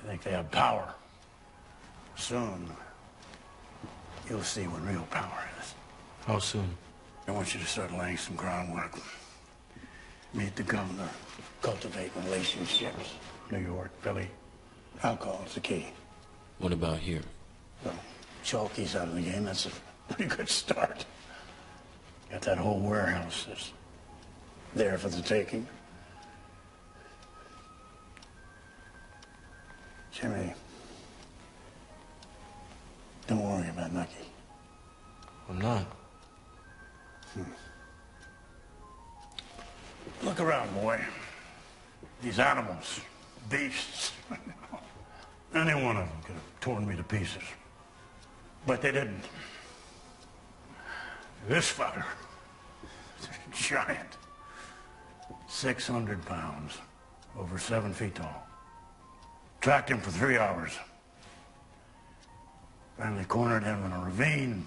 They think they have power. Soon, you'll see what real power is. How soon? I want you to start laying some groundwork. Meet the governor. Cultivate relationships. New York, Philly. Alcohol's the key. What about here? Well, Chalky's out of the game. That's a pretty good start. Got that whole warehouse that's there for the taking. Jimmy, don't worry about Nucky. I'm not. Look around, boy. These animals, beasts, any one of them could have torn me to pieces. But they didn't. This fucker, giant, 600 pounds, over 7 feet tall. Tracked him for 3 hours. Finally cornered him in a ravine.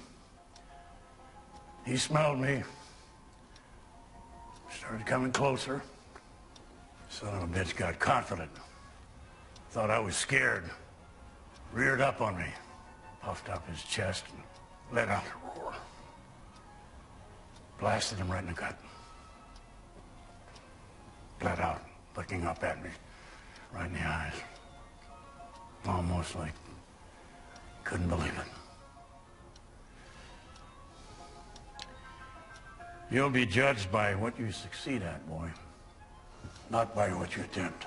He smelled me. Started coming closer. Son of a bitch got confident. Thought I was scared. Reared up on me. Puffed up his chest and let out a roar. Blasted him right in the gut. Bled out, looking up at me, right in the eyes. Almost like couldn't believe it. You'll be judged by what you succeed at, boy. Not by what you attempt.